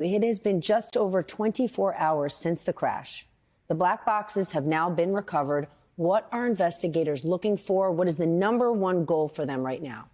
It has been just over 24 hours since the crash. The black boxes have now been recovered. What are investigators looking for? What is the number one goal for them right now?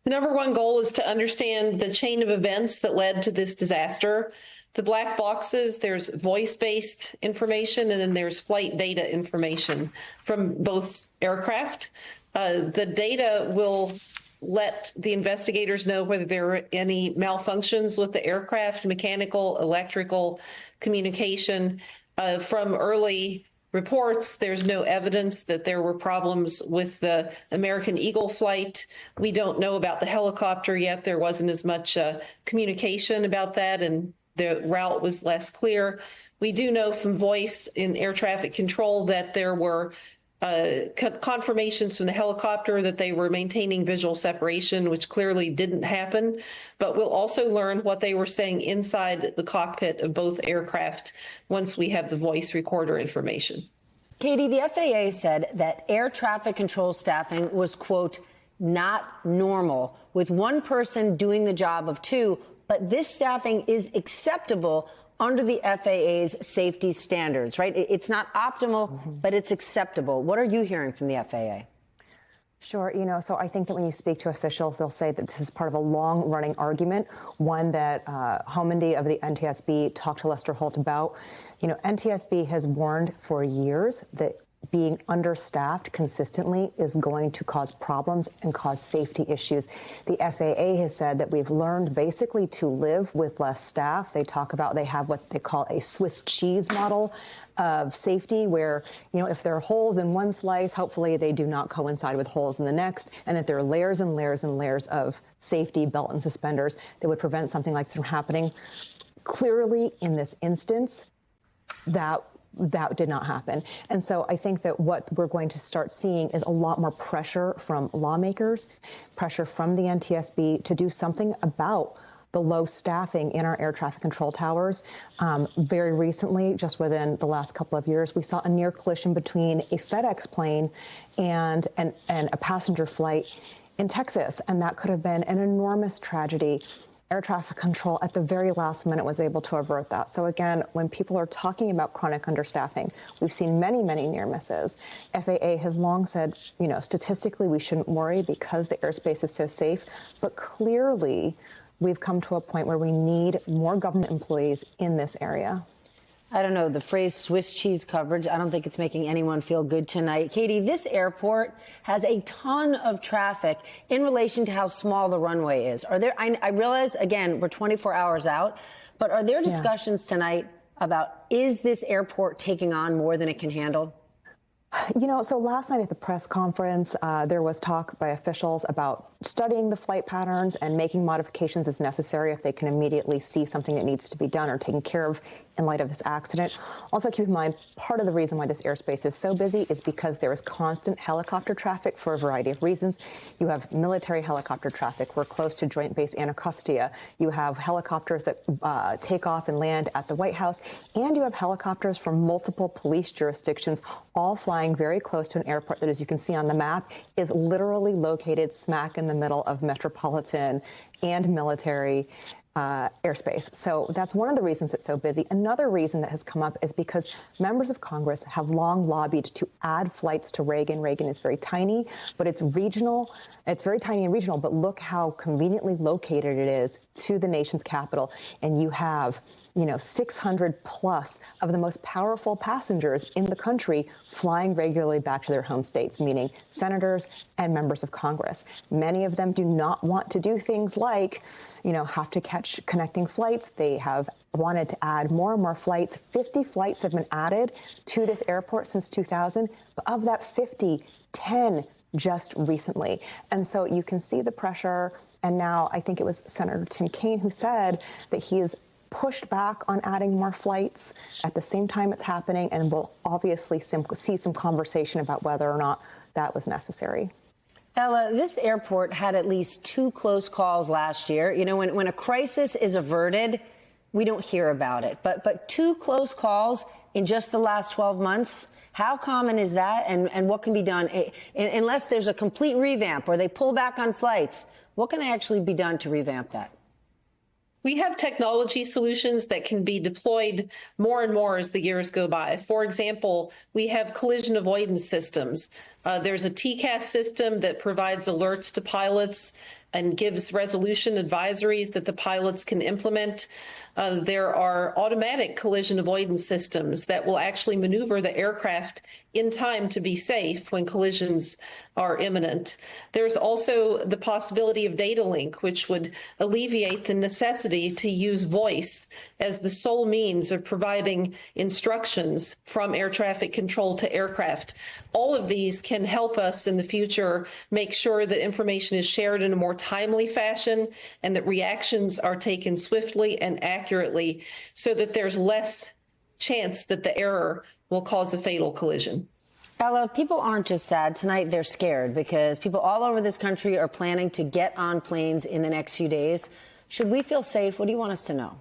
The number one goal is to understand the chain of events that led to this disaster. The black boxes, there's voice-based information, and then there's flight data information from both aircraft. The data will let the investigators know whether there are any malfunctions with the aircraft, mechanical, electrical, communication. From early reports, there's no evidence that there were problems with the American Eagle flight. We don't know about the helicopter yet. There wasn't as much communication about that, and the route was less clear. We do know from voice in air traffic control that there were confirmations from the helicopter that they were maintaining visual separation, which clearly didn't happen. But we'll also learn what they were saying inside the cockpit of both aircraft once we have the voice recorder information. Katie, the FAA said that air traffic control staffing was, quote, not normal, with one person doing the job of two, but this staffing is acceptable under the FAA's safety standards, right? It's not optimal, but it's acceptable. What are you hearing from the FAA? Sure. So I think that when you speak to officials, they'll say that this is part of a long-running argument, one that Homendy of the NTSB talked to Lester Holt about. NTSB has warned for years that being understaffed consistently is going to cause problems and cause safety issues. The FAA has said that we've learned basically to live with less staff. They have what they call a Swiss cheese model of safety, where, if there are holes in one slice, hopefully they do not coincide with holes in the next, and that there are layers and layers and layers of safety belt and suspenders that would prevent something like this from happening. Clearly, in this instance, that did not happen. And so I think that what we're going to start seeing is a lot more pressure from lawmakers, pressure from the NTSB to do something about the low staffing in our air traffic control towers. Very recently, just within the last couple of years, we saw a near collision between a FedEx plane and a passenger flight in Texas, and that could have been an enormous tragedy. Air traffic control at the very last minute was able to avert that. So again, when people are talking about chronic understaffing, we've seen many, many near misses. FAA has long said, statistically we shouldn't worry because the airspace is so safe, but clearly we've come to a point where we need more government employees in this area. I don't know, the phrase Swiss cheese coverage, I don't think it's making anyone feel good tonight. Katie, this airport has a ton of traffic in relation to how small the runway is. I realize, again, we're 24 hours out, but are there discussions tonight about, is this airport taking on more than it can handle? So last night at the press conference, there was talk by officials about studying the flight patterns and making modifications as necessary if they can immediately see something that needs to be done or taken care of in light of this accident. Also, keep in mind, part of the reason why this airspace is so busy is because there is constant helicopter traffic for a variety of reasons. You have military helicopter traffic. We're close to Joint Base Anacostia. You have helicopters that take off and land at the White House, and you have helicopters from multiple police jurisdictions all flying very close to an airport that, as you can see on the map, is literally located smack in the middle of metropolitan and military airspace. So that's one of the reasons it's so busy. Another reason that has come up is because members of Congress have long lobbied to add flights to Reagan. Reagan is very tiny, but it's regional. It's very tiny and regional, but look how conveniently located it is to the nation's capital. And you have 600 plus of the most powerful passengers in the country flying regularly back to their home states, meaning senators and members of Congress. Many of them do not want to do things like, have to catch connecting flights. They have wanted to add more and more flights. 50 flights have been added to this airport since 2000, but of that 50, 10 just recently. And so you can see the pressure. And now I think it was Senator Tim Kaine who said that he is pushed back on adding more flights at the same time it's happening, and we'll obviously see some conversation about whether or not that was necessary. Ella, this airport had at least 2 close calls last year. When a crisis is averted, we don't hear about it. But 2 close calls in just the last 12 months, how common is that? And what can be done? Unless there's a complete revamp or they pull back on flights, what can actually be done to revamp that? We have technology solutions that can be deployed more and more as the years go by. For example, we have collision avoidance systems. There's a TCAS system that provides alerts to pilots and gives resolution advisories that the pilots can implement. There are automatic collision avoidance systems that will actually maneuver the aircraft in time to be safe when collisions are imminent. There's also the possibility of data link, which would alleviate the necessity to use voice as the sole means of providing instructions from air traffic control to aircraft. All of these can help us in the future make sure that information is shared in a more timely fashion and that reactions are taken swiftly and accurately so that there's less chance that the error will cause a fatal collision. Ella, people aren't just sad tonight, they're scared because people all over this country are planning to get on planes in the next few days. Should we feel safe? What do you want us to know?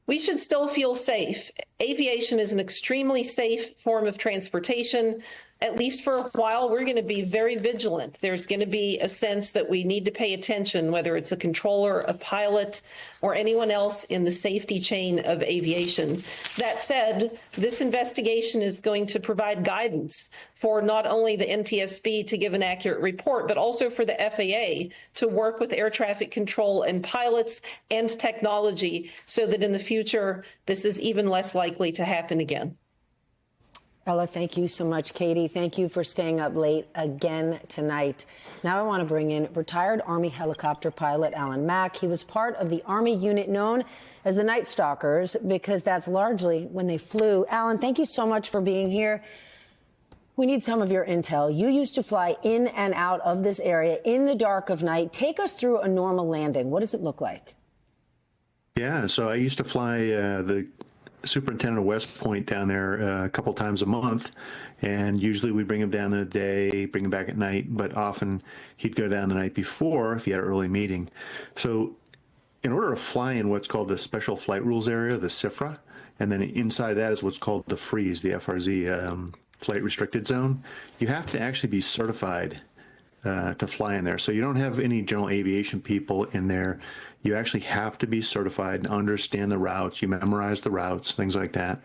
We should still feel safe. Aviation is an extremely safe form of transportation. At least for a while, we're going to be very vigilant. There's going to be a sense that we need to pay attention, whether it's a controller, a pilot, or anyone else in the safety chain of aviation. That said, this investigation is going to provide guidance for not only the NTSB to give an accurate report, but also for the FAA to work with air traffic control and pilots and technology so that in the future, this is even less likely to happen again. Ella, thank you so much. Katie, thank you for staying up late again tonight. Now I want to bring in retired Army helicopter pilot Alan Mack. He was part of the Army unit known as the Night Stalkers because that's largely when they flew. Alan, thank you so much for being here. We need some of your intel. You used to fly in and out of this area in the dark of night. Take us through a normal landing. What does it look like? Yeah, so I used to fly the superintendent of West Point down there a couple times a month, and usually we bring him down in the day, bring him back at night, but often he'd go down the night before if he had an early meeting. So in order to fly in what's called the Special Flight Rules Area, the SFRA, and then inside that is what's called the FREEZE, the FRZ, Flight Restricted Zone, you have to actually be certified to fly in there. So you don't have any general aviation people in there. You actually have to be certified and understand the routes. You memorize the routes, things like that.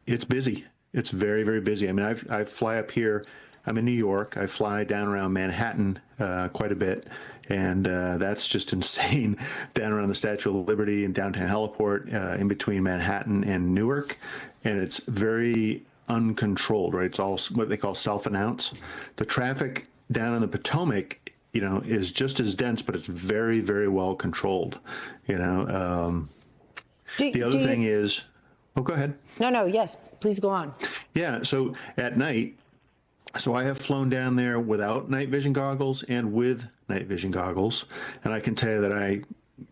It's busy. It's very, very busy. I mean, I fly up here. I'm in New York. I fly down around Manhattan quite a bit. And that's just insane, down around the Statue of Liberty and downtown Heliport, in between Manhattan and Newark. And it's very uncontrolled, right? It's all what they call self-announce. The traffic down in the Potomac, you know, is just as dense, but it's very, very well controlled. You know, the other thing is, oh, go ahead. No, yes, please go on. Yeah, so at night, so I have flown down there without night vision goggles and with night vision goggles, and I can tell you that I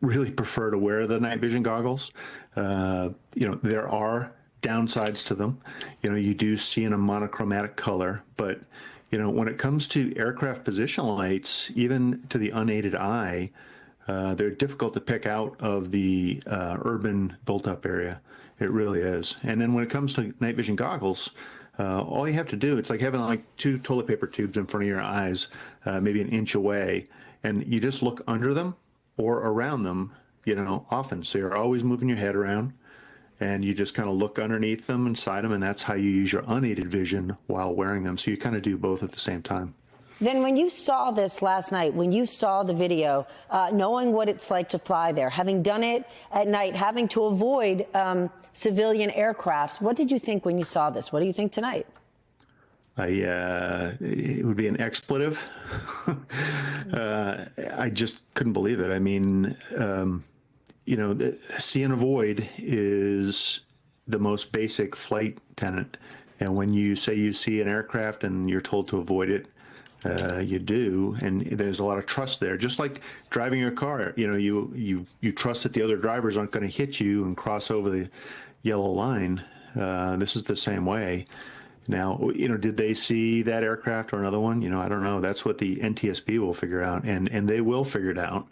really prefer to wear the night vision goggles. You know, there are downsides to them. You know, you do see in a monochromatic color, but you know, when it comes to aircraft position lights, even to the unaided eye, they're difficult to pick out of the urban built-up area. It really is. And then when it comes to night vision goggles, all you have to do, it's like having like 2 toilet paper tubes in front of your eyes, maybe an inch away, and you just look under them or around them, you know, often. So you're always moving your head around, and you just kind of look underneath them, inside them, and that's how you use your unaided vision while wearing them. So you kind of do both at the same time. Then when you saw this last night, when you saw the video, knowing what it's like to fly there, having done it at night, having to avoid civilian aircrafts, what did you think when you saw this? What do you think tonight? It would be an expletive. I just couldn't believe it. I mean, you know, see and avoid is the most basic flight tenet. And when you say you see an aircraft and you're told to avoid it, you do, and there's a lot of trust there. Just like driving your car, you know, you trust that the other drivers aren't going to hit you and cross over the yellow line. This is the same way. Now, you know, did they see that aircraft or another one? You know, I don't know. That's what the NTSB will figure out, and they will figure it out.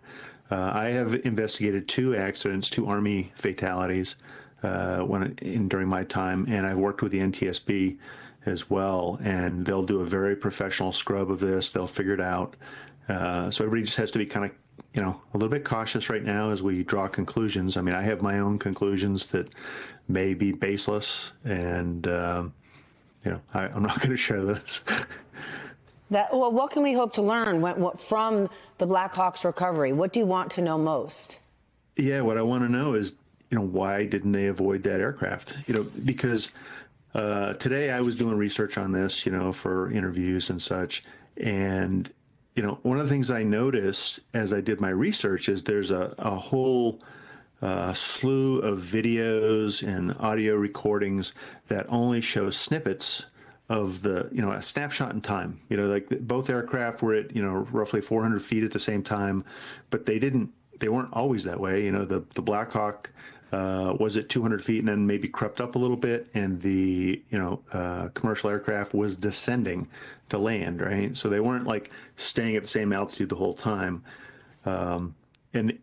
I have investigated 2 accidents, 2 Army fatalities during my time, and I've worked with the NTSB as well, and they'll do a very professional scrub of this. They'll figure it out. So everybody just has to be kind of a little bit cautious right now as we draw conclusions. I mean, I have my own conclusions that may be baseless, and I'm not going to share this. Well, what can we hope to learn from the Black Hawk's recovery? What do you want to know most? Yeah, what I want to know is, why didn't they avoid that aircraft? Because today I was doing research on this, for interviews and such, and one of the things I noticed as I did my research is there's a whole slew of videos and audio recordings that only show snippets of the, a snapshot in time. Like both aircraft were at, roughly 400 feet at the same time, but they weren't always that way. The Black Hawk was at 200 feet and then maybe crept up a little bit, and the commercial aircraft was descending to land, right? So they weren't like staying at the same altitude the whole time. And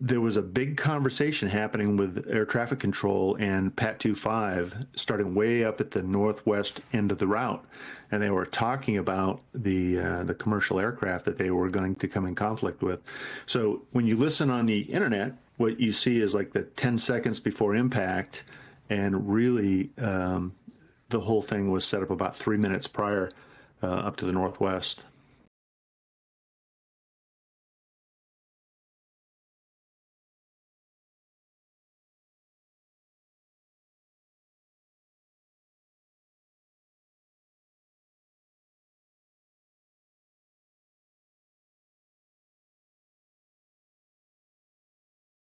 there was a big conversation happening with air traffic control and Pat 25 starting way up at the northwest end of the route, and they were talking about the commercial aircraft that they were going to come in conflict with. So when you listen on the internet, what you see is like the 10 seconds before impact, and really the whole thing was set up about 3 minutes prior up to the northwest.